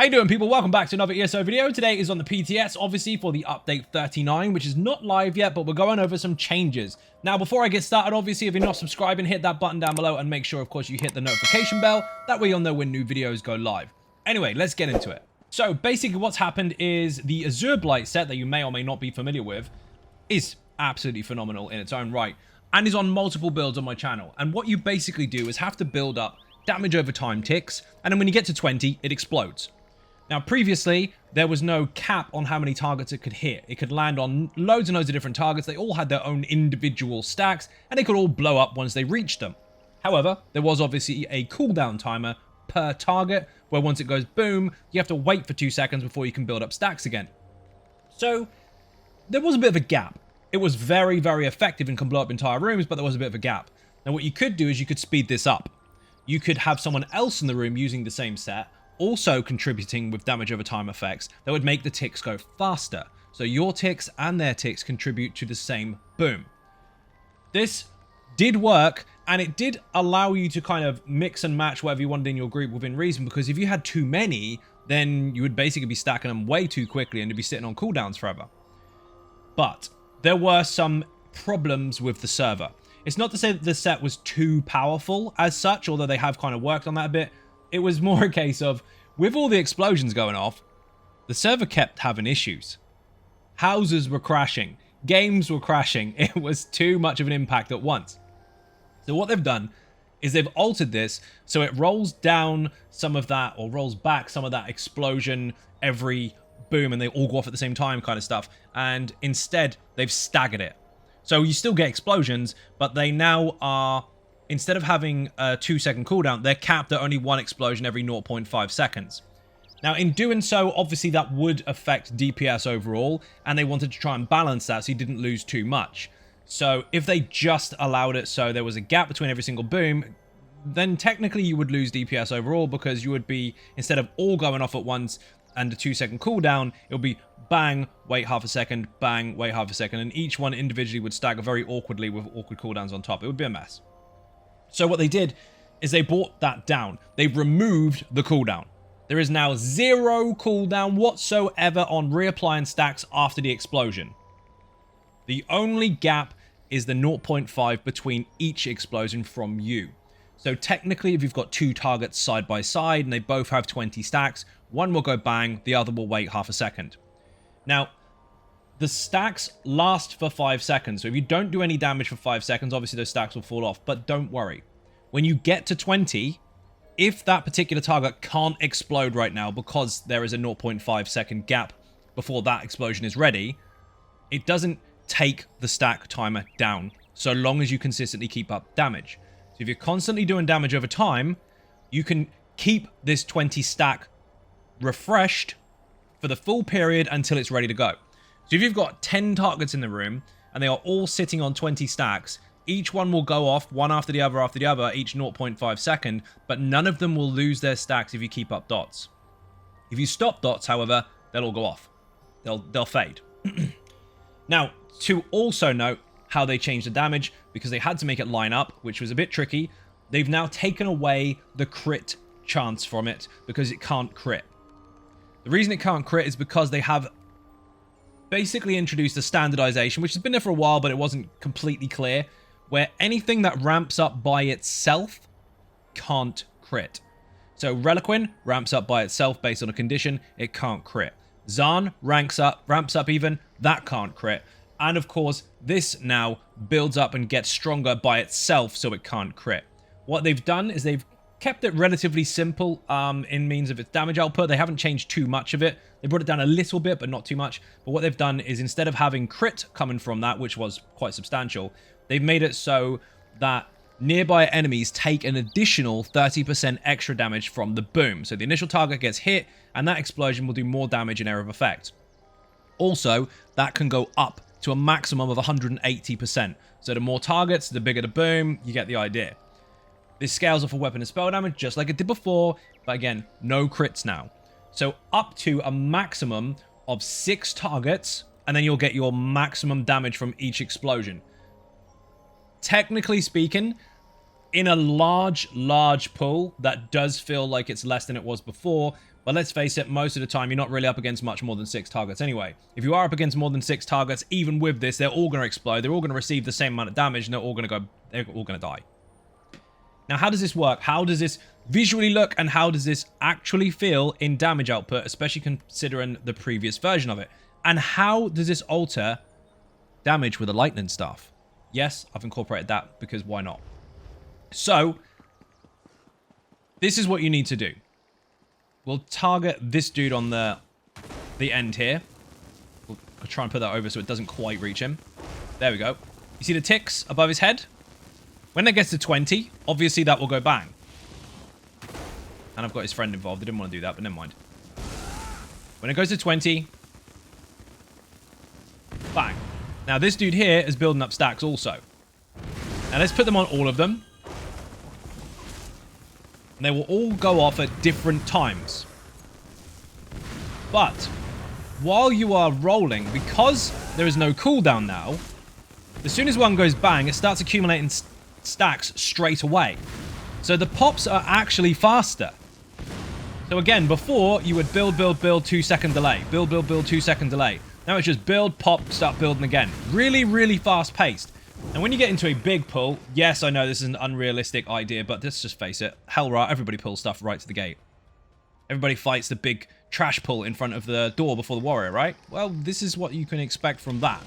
How you doing, people? Welcome back to another ESO video. Today is on the PTS, obviously, for the update 39, which is not live yet, but we're going over some changes. Now, before I get started, obviously, if you're not subscribing, hit that button down below and make sure, of course, you hit the notification bell. That way you'll know when new videos go live. Anyway, let's get into it. So, basically, what's happened is the Azureblight set that you may or may not be familiar with is absolutely phenomenal in its own right and is on multiple builds on my channel. And what you basically do is have to build up damage over time ticks, and then when you get to 20, it explodes. Now, previously, there was no cap on how many targets it could hit. It could land on loads and loads of different targets. They all had their own individual stacks, and they could all blow up once they reached them. However, there was obviously a cooldown timer per target, where once it goes boom, you have to wait for 2 seconds before you can build up stacks again. So, there was a bit of a gap. It was very, very effective and can blow up entire rooms, but there was a bit of a gap. Now, what you could do is you could speed this up. You could have someone else in the room using the same set, also contributing with damage over time effects that would make the ticks go faster. So your ticks and their ticks contribute to the same boom. This did work, and it did allow you to kind of mix and match whatever you wanted in your group within reason, because if you had too many, then you would basically be stacking them way too quickly and you'd be sitting on cooldowns forever. But there were some problems with the server. It's not to say that the set was too powerful as such, although they have kind of worked on that a bit. It was more a case of, with all the explosions going off, the server kept having issues. Houses were crashing. Games were crashing. It was too much of an impact at once. So what they've done is they've altered this so it rolls down some of that, or rolls back some of that explosion every boom, and they all go off at the same time kind of stuff. And instead, they've staggered it. So you still get explosions, but they now are, instead of having a 2-second cooldown, they're capped at only one explosion every 0.5 seconds. Now, in doing so, obviously that would affect DPS overall, and they wanted to try and balance that so you didn't lose too much. So if they just allowed it so there was a gap between every single boom, then technically you would lose DPS overall, because you would be, instead of all going off at once and a 2-second cooldown, it would be bang, wait half a second, bang, wait half a second, and each one individually would stagger very awkwardly with awkward cooldowns on top. It would be a mess. So what they did is they brought that down. They removed the cooldown. There is now 0 cooldown whatsoever on reapplying stacks after the explosion. The only gap is the 0.5 between each explosion from you. So technically, if you've got 2 targets side by side and they both have 20 stacks, one will go bang, the other will wait half a second. Now, the stacks last for 5 seconds. So if you don't do any damage for 5 seconds, obviously those stacks will fall off. But don't worry. When you get to 20, if that particular target can't explode right now because there is a 0.5 second gap before that explosion is ready, it doesn't take the stack timer down, so long as you consistently keep up damage. So if you're constantly doing damage over time, you can keep this 20 stack refreshed for the full period until it's ready to go. So if you've got 10 targets in the room and they are all sitting on 20 stacks, each one will go off one after the other, each 0.5 second, but none of them will lose their stacks if you keep up dots. If you stop dots, however, they'll all go off. They'll fade. Now, to also note how they changed the damage, because they had to make it line up, which was a bit tricky, they've now taken away the crit chance from it because it can't crit. The reason it can't crit is because they have basically introduced a standardization, which has been there for a while, but it wasn't completely clear, where anything that ramps up by itself can't crit. So Reliquin ramps up by itself based on a condition, it can't crit. Zaan ramps up even, that can't crit. And of course, this now builds up and gets stronger by itself, so it can't crit. What they've done is they've kept it relatively simple in means of its damage output. They haven't changed too much of it. They brought it down a little bit, but not too much. But what they've done is, instead of having crit coming from that, which was quite substantial, they've made it so that nearby enemies take an additional 30% extra damage from the boom. So the initial target gets hit, and that explosion will do more damage in area of effect. Also, that can go up to a maximum of 180%. So the more targets, the bigger the boom, you get the idea. This scales off of weapon and spell damage just like it did before, but again, no crits now. So up to a maximum of 6 targets, and then you'll get your maximum damage from each explosion. Technically speaking, in a large pool, that does feel like it's less than it was before, But let's face it, most of the time, you're not really up against much more than 6 targets anyway. If you are up against more than 6 targets, even with this, they're all going to explode. They're all going to receive the same amount of damage, and they're all going to die. Now, how does this work? How does this visually look, and how does this actually feel in damage output, especially considering the previous version of it? And how does this alter damage with the lightning staff? Yes, I've incorporated that because why not? So, this is what you need to do. We'll target this dude on the end here. We'll try and put that over so it doesn't quite reach him. There we go. You see the ticks above his head? When it gets to 20, obviously that will go bang. And I've got his friend involved. I didn't want to do that, but never mind. When it goes to 20, bang. Now this dude here is building up stacks also. Now let's put them on all of them. And they will all go off at different times. But while you are rolling, because there is no cooldown now, as soon as one goes bang, it starts accumulating stacks straight away. So the pops are actually faster. So again, before you would build, 2-second delay. Build, 2-second delay. Now it's just build, pop, start building again. Really, really fast paced. And when you get into a big pull, yes, I know this is an unrealistic idea, but let's just face it. Hell right, everybody pulls stuff right to the gate. Everybody fights the big trash pull in front of the door before the warrior, right? Well, this is what you can expect from that.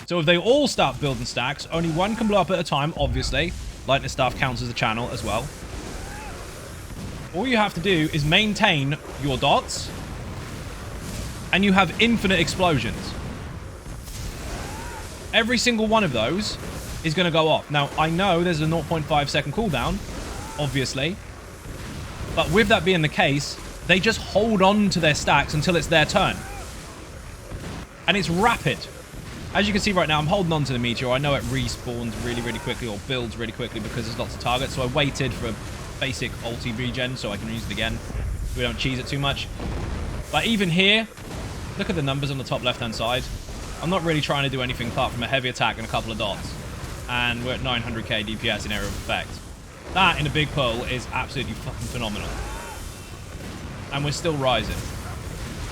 So if they all start building stacks, only one can blow up at a time, obviously. Lightning staff counts as a channel as well. All you have to do is maintain your dots, and you have infinite explosions. Every single one of those is going to go off. Now, I know there's a 0.5 second cooldown, obviously. But with that being the case, they just hold on to their stacks until it's their turn. And it's rapid. As you can see right now, I'm holding on to the meteor. I know it respawns really, really quickly or builds really quickly because there's lots of targets. So I waited for a basic ulti regen so I can use it again. We don't cheese it too much. But even here, look at the numbers on the top left-hand side. I'm not really trying to do anything apart from a heavy attack and a couple of dots. And we're at 900k DPS in area of effect. That, in a big pull, is absolutely fucking phenomenal. And we're still rising.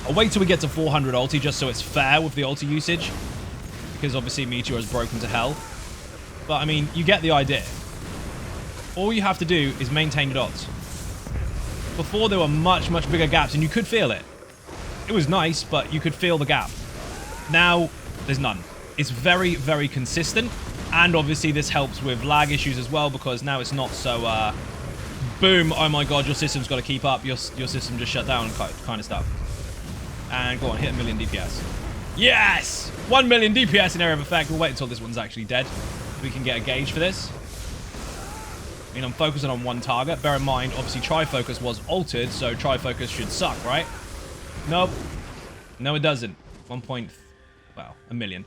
I'll wait till we get to 400 ulti just so it's fair with the ulti usage. Because obviously Meteor is broken to hell. But, I mean, you get the idea. All you have to do is maintain your dots. Before, there were much, much bigger gaps, and you could feel it. It was nice, but you could feel the gap. Now, there's none. It's very, very consistent. And obviously, this helps with lag issues as well, because now it's not so, boom, oh my god, your system's got to keep up. Your system just shut down kind of stuff. And go on, hit 1 million DPS. Yes! 1 million DPS in area of effect. We'll wait until this one's actually dead. We can get a gauge for this. I mean, I'm focusing on one target. Bear in mind, obviously, Tri Focus was altered, so Tri Focus should suck, right? Nope. No, it doesn't. 1 million.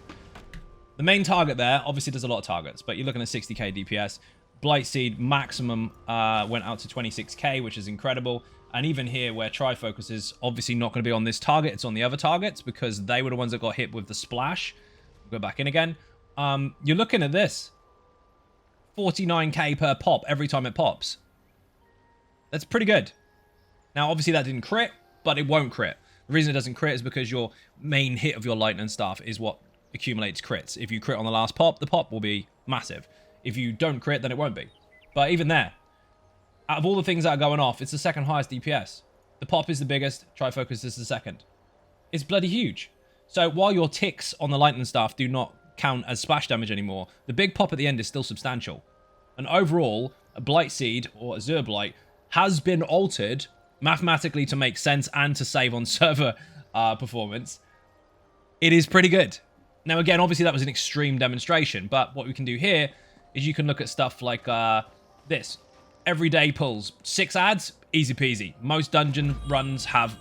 The main target there, obviously, there's a lot of targets, but you're looking at 60k DPS. Blightseed maximum went out to 26k, which is incredible. And even here, where Tri Focus is obviously not going to be on this target, it's on the other targets, because they were the ones that got hit with the splash. We'll go back in again. You're looking at this. 49k per pop every time it pops. That's pretty good. Now, obviously, that didn't crit, but it won't crit. The reason it doesn't crit is because your main hit of your lightning staff is what accumulates crits. If you crit on the last pop, the pop will be massive. If you don't crit, then it won't be. But even there, out of all the things that are going off, it's the second highest DPS. The pop is the biggest, Tri Focus is the second. It's bloody huge. So while your ticks on the lightning staff do not count as splash damage anymore, the big pop at the end is still substantial. And overall, a Blightseed, or Azureblight, has been altered mathematically to make sense and to save on server performance. It is pretty good. Now, again, obviously that was an extreme demonstration, but what we can do here is you can look at stuff like this. Everyday pulls. 6 adds, easy peasy. Most dungeon runs have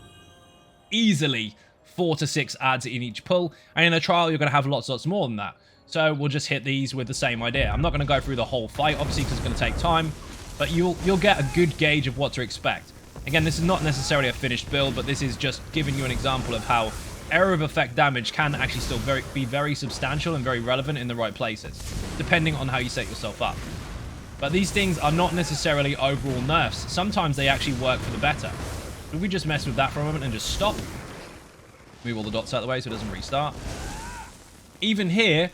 easily 4 to 6 adds in each pull, and in a trial, you're going to have lots more than that. So we'll just hit these with the same idea. I'm not going to go through the whole fight, obviously, because it's going to take time, but you'll get a good gauge of what to expect. Again, this is not necessarily a finished build, but this is just giving you an example of how area of effect damage can actually still be very substantial and very relevant in the right places, depending on how you set yourself up. But these things are not necessarily overall nerfs. Sometimes they actually work for the better. If we just mess with that for a moment and just stop. Move all the dots out of the way so it doesn't restart. Even here,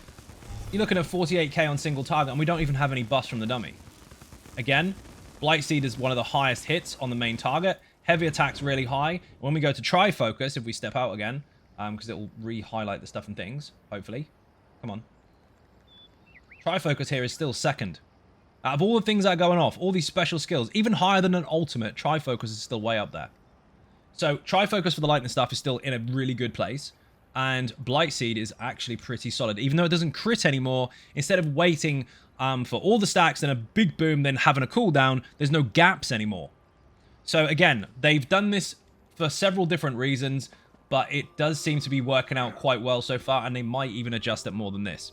you're looking at 48k on single target, and we don't even have any buffs from the dummy. Again, Blightseed is one of the highest hits on the main target. Heavy attack's really high. When we go to Tri Focus, if we step out again, because it will re-highlight the stuff and things, hopefully. Come on. Tri Focus here is still second. Out of all the things that are going off, all these special skills, even higher than an ultimate, Tri Focus is still way up there. So Tri Focus for the lightning stuff is still in a really good place. And Blightseed is actually pretty solid. Even though it doesn't crit anymore, instead of waiting for all the stacks, then a big boom, then having a cooldown, there's no gaps anymore. So again, they've done this for several different reasons, but it does seem to be working out quite well so far, and they might even adjust it more than this.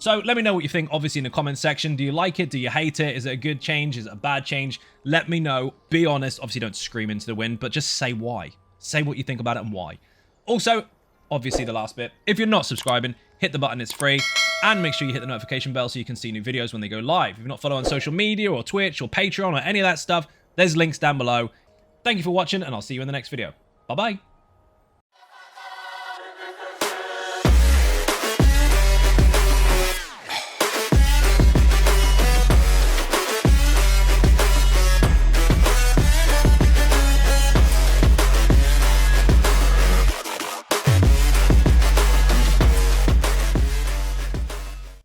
So let me know what you think, obviously, in the comments section. Do you like it? Do you hate it? Is it a good change? Is it a bad change? Let me know. Be honest. Obviously, don't scream into the wind, but just say why. Say what you think about it and why. Also, obviously, the last bit, if you're not subscribing, hit the button. It's free. And make sure you hit the notification bell so you can see new videos when they go live. If you're not following on social media or Twitch or Patreon or any of that stuff, there's links down below. Thank you for watching, and I'll see you in the next video. Bye-bye.